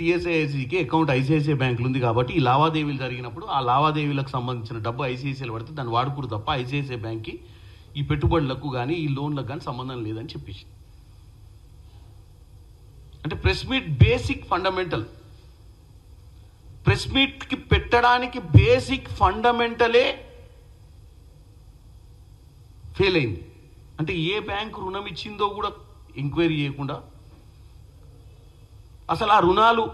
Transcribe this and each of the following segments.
టీఎస్ఐసికి account ICICI బ్యాంకులు ఉంది కాబట్టి ఈ లావాదేవీలు జరిగినప్పుడు ఆ లావాదేవీలకు సంబంధించిన డబ్బు ఐసిఐసిఐలో పడితే దాన్ని వాడుకురు తప్ప ఐసిఐసిఐ బ్యాంక్కి ఈ పెట్టుబడులకు కానీ ఈ లోన్లకు కానీ సంబంధం లేదని చెప్పేసి. అంటే press meet basic fundamental, press మీట్కి పెట్టడానికి బేసిక్ ఫండమెంటలే ఫెయిల్ అయింది. అంటే ఏ బ్యాంకు రుణం ఇచ్చిందో కూడా ఎంక్వైరీ చేయకుండా, అసలు ఆ రుణాలు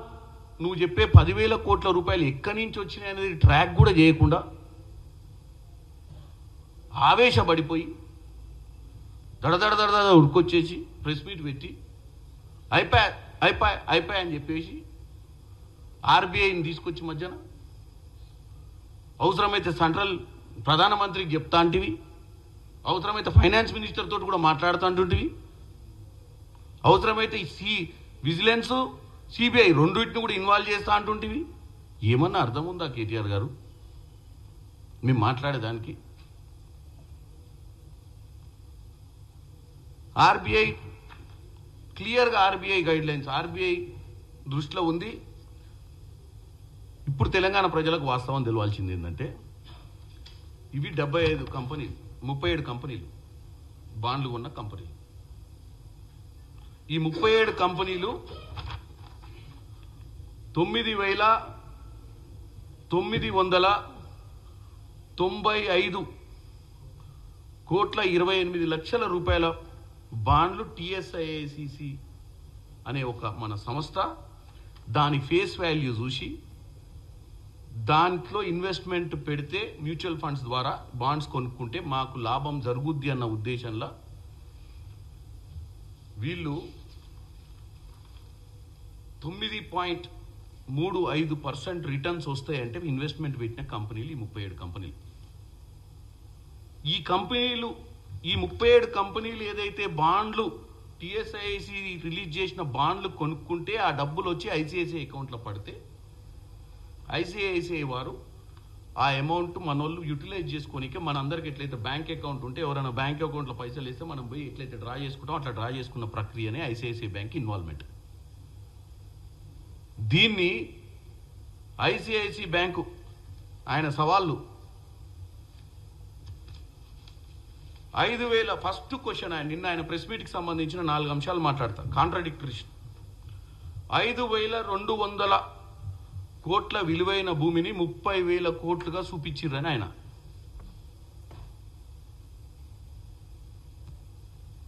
నువ్వు చెప్పే 10,000 కోట్ల రూపాయలు ఎక్కడి నుంచి వచ్చినాయి అనేది ట్రాక్ కూడా చేయకుండా ఆవేశపడిపోయి దడదడ ఉడుకొచ్చేసి ప్రెస్ మీట్ పెట్టి అయిపోయా అని చెప్పేసి ఆర్బీఐని తీసుకొచ్చి మధ్యన అవసరమైతే సెంట్రల్ ప్రధానమంత్రికి చెప్తా అంటివి, అవసరమైతే ఫైనాన్స్ మినిస్టర్ తోటి కూడా మాట్లాడుతూ అంటుంటివి, అవసరమైతే విజిలెన్స్ సిబిఐ రెండింటిని కూడా ఇన్వాల్వ్ చేస్తా అంటుంటివి. ఏమన్నా అర్థం ఉందా కేటీఆర్ గారు మేము మాట్లాడేదానికి? ఆర్బీఐ క్లియర్గా ఆర్బీఐ గైడ్ లైన్స్ ఆర్బీఐ దృష్టిలో ఉంది. ఇప్పుడు తెలంగాణ ప్రజలకు వాస్తవం తెలవాల్సింది ఏంటంటే ఇవి 75 కంపెనీలు, 37 కంపెనీలు బాండ్లు ఉన్న కంపెనీలు. ఈ 37 కంపెనీలు 9,995 కోట్ల 28 లక్షల రూపాయల బాండ్లు టీఎస్ఐసిసి అనే ఒక మన సంస్థ దాని ఫేస్ వాల్యూ చూసి దాంట్లో ఇన్వెస్ట్మెంట్ పెడితే మ్యూచువల్ ఫండ్స్ ద్వారా బాండ్స్ కొనుక్కుంటే మాకు లాభం జరుగుద్ది అన్న ఉద్దేశంలో వీళ్ళు 9.35% రిటర్న్స్ వస్తాయంటే ఇన్వెస్ట్మెంట్ పెట్టిన కంపెనీలు ఈ 37 కంపెనీలు. ఈ కంపెనీలు ఈ 37 కంపెనీలు ఏదైతే బాండ్లు టీఎస్ఐసి రిలీజ్ చేసిన బాండ్లు కొనుక్కుంటే ఆ డబ్బులు వచ్చి ఐసిఐసిఐ అకౌంట్లో పడితే ఐసిఐసిఐ వారు ఆ అమౌంట్ మనోళ్ళు యూటిలైజ్ చేసుకోనికే మనందరికి ఎట్లయితే బ్యాంక్ అకౌంట్ ఉంటే ఎవరైనా బ్యాంక్ అకౌంట్లో పైసలు వేస్తే మనం పోయి ఎట్లయితే డ్రా చేసుకుంటాం అట్లా డ్రా చేసుకున్న ప్రక్రియనే ఐసిఐసిఐ బ్యాంక్ ఇన్వాల్వ్మెంట్. దీన్ని ఐసిఐసిఐ బ్యాంకు ఆయన సవాళ్ళు 5,000 ఫస్ట్ క్వశ్చన్ నిన్న ఆయన ప్రెస్ మీట్కి సంబంధించిన 4 అంశాలు మాట్లాడతా. కాంట్రాడిక్టరీషన్ 5,200 కోట్ల విలువైన భూమిని 30,000 కోట్లుగా చూపించిర్రని ఆయన.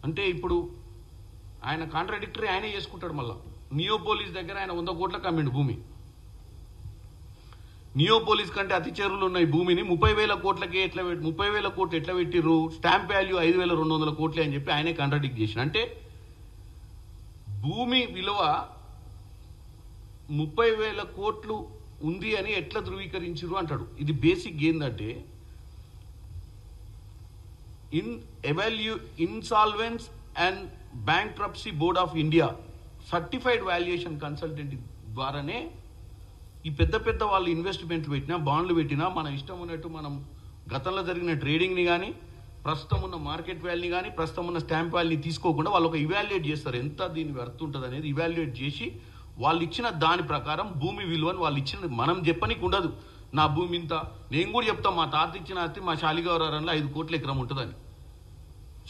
అంటే ఇప్పుడు ఆయన కాంట్రాడిక్టరీ ఆయనే చేసుకుంటాడు. మళ్ళా నియోపోలిస్ దగ్గర ఆయన 100 కోట్లకు అమ్మిండు భూమి. నియోపోలిస్ కంటే అతి చేరువులు ఉన్న ఈ భూమిని 30,000 కోట్లకే 30,000 కోట్లు ఎట్లా పెట్టిర్రు, స్టాంప్ వాల్యూ 5,200 కోట్లే అని చెప్పి ఆయనే కాంట్రాడిక్ట్ చేసిన. అంటే భూమి విలువ 30,000 కోట్లు ఉంది అని ఎట్లా ధృవీకరించారు అంటాడు. ఇది బేసిక్ ఏంటంటే insolvency and bankruptcy board of India certified valuation consultant ద్వారానే ఈ పెద్ద పెద్ద వాళ్ళు ఇన్వెస్ట్మెంట్లు పెట్టినా బాండ్లు పెట్టినా మన ఇష్టం ఉన్నట్టు మనం గతంలో జరిగిన ట్రేడింగ్ని కానీ ప్రస్తుతం ఉన్న మార్కెట్ వాల్యూని కానీ ప్రస్తుతం ఉన్న స్టాంప్ వాల్యూని తీసుకోకుండా వాళ్ళు ఒక ఇవాల్యుయేట్ చేస్తారు, ఎంత దీని వర్త్ ఉంటుంది అనేది ఇవాల్యుయేట్ చేసి వాళ్ళు ఇచ్చిన దాని ప్రకారం భూమి విలువని వాళ్ళు ఇచ్చిన మనం చెప్పనీకి ఉండదు. నా భూమి ఇంత, నేను కూడా చెప్తాం మా తాత ఇచ్చిన ఆస్తి మా శాలిగౌరంలో 5 కోట్ల ఎకరం ఉంటుందని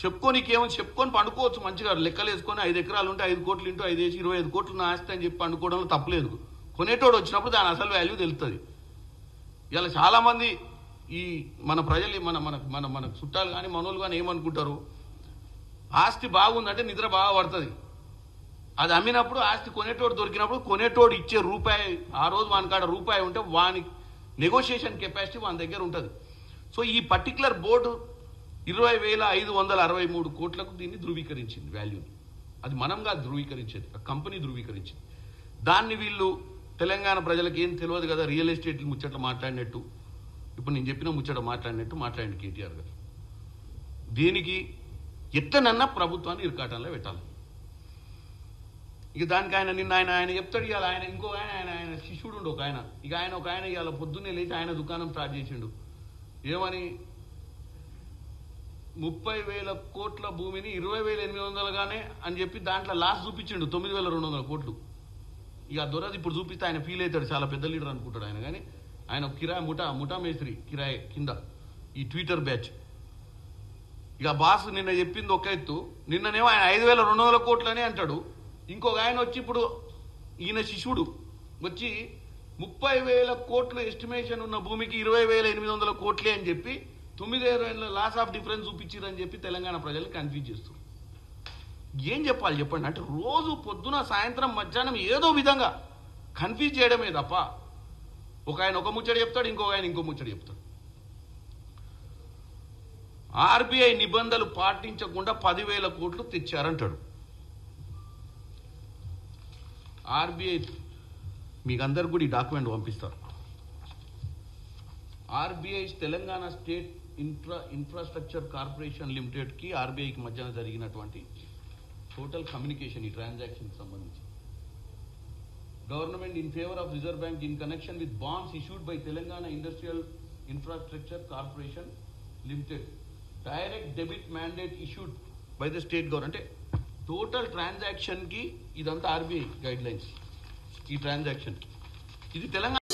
చెప్పుకోనికేమని చెప్పుకొని పండుకోవచ్చు. మంచిగా లెక్కలు వేసుకొని 5 ఎకరాలు ఉంటే 5 కోట్లు ఇంటూ 5 వేసి 25 కోట్లు నా ఆస్తి అని చెప్పి పండుకోవడంలో తప్పలేదు. కొనేటోడు వచ్చినప్పుడు దాని అసలు వాల్యూ తెలుస్తుంది. ఇలా చాలామంది ఈ మన ప్రజలు మన మన మన మన చుట్టాలు కానీ మనోళ్ళు కానీ ఏమనుకుంటారు, ఆస్తి బాగుందంటే నిద్ర బాగా పడుతుంది. అది అమ్మినప్పుడు ఆస్తి కొనేటోడు దొరికినప్పుడు కొనేటోడు ఇచ్చే రూపాయి, ఆ రోజు వాని కాడ రూపాయి ఉంటే వాని నెగోషియేషన్ కెపాసిటీ వాని దగ్గర ఉంటుంది. సో ఈ పర్టికులర్ బోర్డు 20,563 కోట్లకు దీన్ని ధృవీకరించింది వాల్యూని. అది మనం కాదు ధృవీకరించేది, ఆ కంపెనీ ధృవీకరించింది. దాన్ని వీళ్ళు తెలంగాణ ప్రజలకు ఏం తెలియదు కదా, రియల్ ఎస్టేట్ ముచ్చట్లు మాట్లాడినట్టు ఇప్పుడు నేను చెప్పిన ముచ్చట మాట్లాడండి కేటీఆర్ గారు. దేనికి ఎట్లనన్నా ప్రభుత్వాన్ని ఇరకాటంలో పెట్టాలి. ఇక దానికి ఆయన నిన్న ఆయన చెప్తాడు. ఇవాళ ఆయన ఇంకో ఆయన శిష్యుడు ఉండు ఒక ఆయన, ఇక ఒక ఆయన ఇవాళ పొద్దున్నే లేచి ఆయన దుకాణం స్టార్ట్ చేసిండు. ఏమని 30,000 కోట్ల భూమిని 20,800 గానే అని చెప్పి దాంట్లో లాస్ చూపించిండు 9,200 కోట్లు. ఇక దొరది ఇప్పుడు చూపిస్తే ఆయన ఫీల్ అవుతాడు, చాలా పెద్ద లీడర్ అనుకుంటాడు ఆయన. కానీ ఆయన కిరాయి ముఠా మేస్త్రి కిరాయి కింద ఈ ట్విట్టర్ బ్యాచ్. ఇక బాస్ నిన్న చెప్పింది ఒక ఎత్తు, నిన్ననేమో ఆయన 5,200 కోట్లనే అంటాడు. ఇంకొక ఆయన వచ్చి ఇప్పుడు ఈయన శిష్యుడు వచ్చి 30,000 కోట్లు ఎస్టిమేషన్ ఉన్న భూమికి 20,800 కోట్లే అని చెప్పి 9 లాస్ ఆఫ్ డిఫరెన్స్ చూపించారని చెప్పి తెలంగాణ ప్రజల్ని కన్ఫ్యూజ్ చేస్తారు. ఏం చెప్పాలి చెప్పండి? అంటే రోజు పొద్దున సాయంత్రం మధ్యాహ్నం ఏదో విధంగా కన్ఫ్యూజ్ చేయడమే తప్ప ఒక ఆయన ఒక ముచ్చట చెప్తాడు, ఇంకొక ఆయన ఇంకో ముచ్చట చెప్తాడు. ఆర్బీఐ నిబంధనలు పాటించకుండా 10,000 కోట్లు తెచ్చారంటాడు. ఆర్బీఐ మీకు అందరు కూడా ఈ డాక్యుమెంట్ పంపిస్తారు. RBI Telangana state infrastructure corporation లిమిటెడ్కి ఆర్బీఐకి మధ్యన జరిగినటువంటి టోటల్ కమ్యూనికేషన్ ఈ ట్రాన్సాక్షన్ సంబంధించి. Government in favour of reserve bank in connection with bonds issued by Telangana industrial infrastructure corporation limited, direct debit mandate issued by the state government. అంటే total transaction కి ఇదంతా RBI guide lines. ఈ transaction ఇది తెలంగాణ